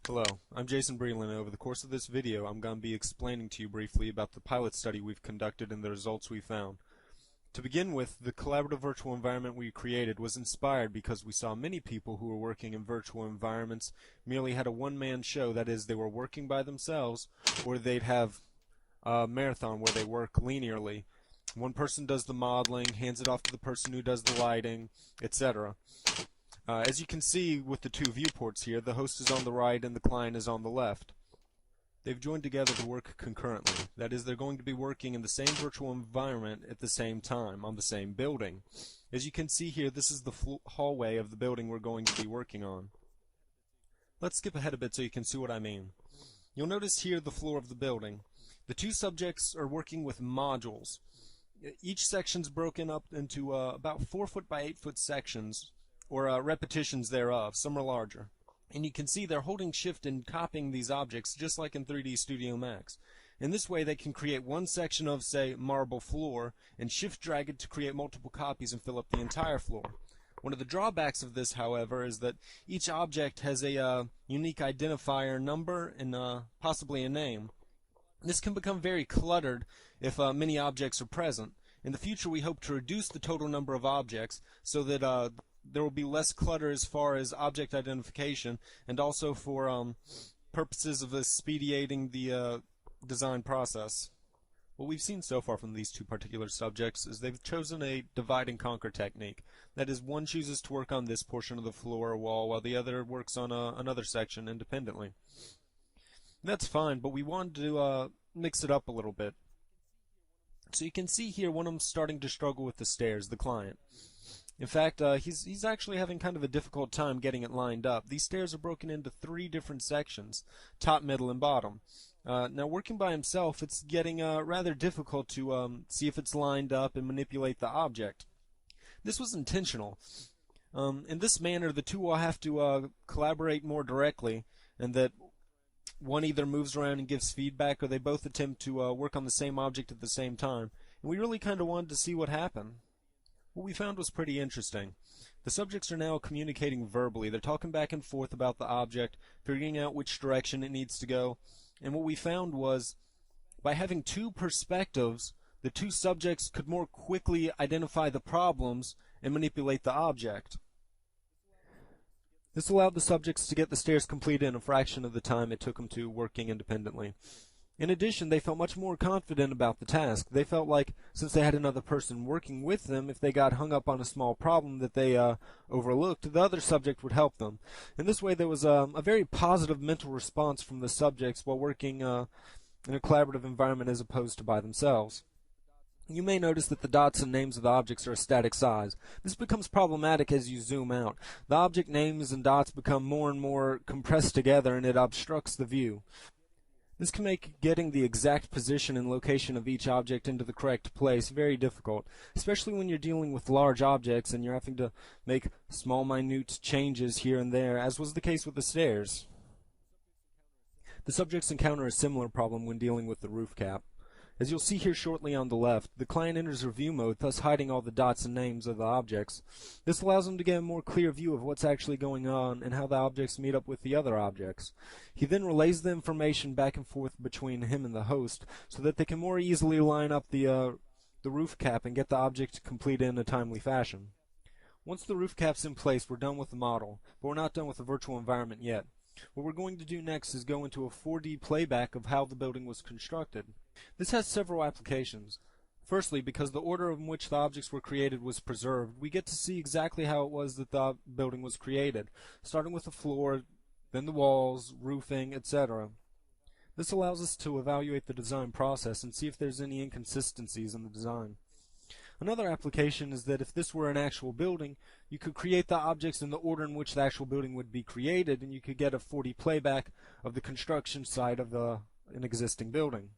Hello, I'm Jason Breland, and over the course of this video I'm going to be explaining to you briefly about the pilot study we've conducted and the results we found. To begin with, the collaborative virtual environment we created was inspired because we saw many people who were working in virtual environments merely had a one-man show, that is, they were working by themselves, or they'd have a marathon where they work linearly. One person does the modeling, hands it off to the person who does the lighting, etc. As you can see with the two viewports here, the host is on the right and the client is on the left. They've joined together to work concurrently. That is, they're going to be working in the same virtual environment at the same time, on the same building. As you can see here, this is the hallway of the building we're going to be working on. Let's skip ahead a bit so you can see what I mean. You'll notice here the floor of the building. The two subjects are working with modules. Each section's broken up into about 4 foot by 8 foot sections, or repetitions thereof. Some are larger. And you can see they're holding shift and copying these objects just like in 3D Studio Max. In this way they can create one section of, say, marble floor and shift drag it to create multiple copies and fill up the entire floor. One of the drawbacks of this, however, is that each object has a unique identifier number and possibly a name. This can become very cluttered if many objects are present. In the future we hope to reduce the total number of objects so that there will be less clutter as far as object identification, and also for purposes of expediting the design process. What we've seen so far from these two particular subjects is they've chosen a divide and conquer technique. That is, one chooses to work on this portion of the floor or wall while the other works on another section independently. That's fine, but we wanted to mix it up a little bit. So you can see here one of them starting to struggle with the stairs, the client. In fact, he's actually having kind of a difficult time getting it lined up. These stairs are broken into 3 different sections, top, middle, and bottom. Now, working by himself, it's getting rather difficult to see if it's lined up and manipulate the object. This was intentional. In this manner, the two will have to collaborate more directly, and that one either moves around and gives feedback, or they both attempt to work on the same object at the same time. And we really kind of wanted to see what happened. What we found was pretty interesting. The subjects are now communicating verbally. They're talking back and forth about the object, figuring out which direction it needs to go. And what we found was, by having 2 perspectives, the 2 subjects could more quickly identify the problems and manipulate the object. This allowed the subjects to get the stairs completed in a fraction of the time it took them to working independently. In addition, they felt much more confident about the task. They felt like, since they had another person working with them, if they got hung up on a small problem that they overlooked, the other subject would help them. In this way, there was a very positive mental response from the subjects while working in a collaborative environment as opposed to by themselves. You may notice that the dots and names of the objects are a static size. This becomes problematic as you zoom out. The object names and dots become more and more compressed together, and it obstructs the view. This can make getting the exact position and location of each object into the correct place very difficult, especially when you're dealing with large objects and you're having to make small, minute changes here and there, as was the case with the stairs. The subjects encounter a similar problem when dealing with the roof cap. As you'll see here shortly on the left, the client enters review mode, thus hiding all the dots and names of the objects. This allows him to get a more clear view of what's actually going on and how the objects meet up with the other objects. He then relays the information back and forth between him and the host so that they can more easily line up the roof cap and get the object completed in a timely fashion. Once the roof cap's in place, we're done with the model, but we're not done with the virtual environment yet. What we're going to do next is go into a 4D playback of how the building was constructed. This has several applications. Firstly, because the order in which the objects were created was preserved, we get to see exactly how it was that the building was created, starting with the floor, then the walls, roofing, etc. This allows us to evaluate the design process and see if there's any inconsistencies in the design. Another application is that if this were an actual building, you could create the objects in the order in which the actual building would be created, and you could get a 4D playback of the construction site of an existing building.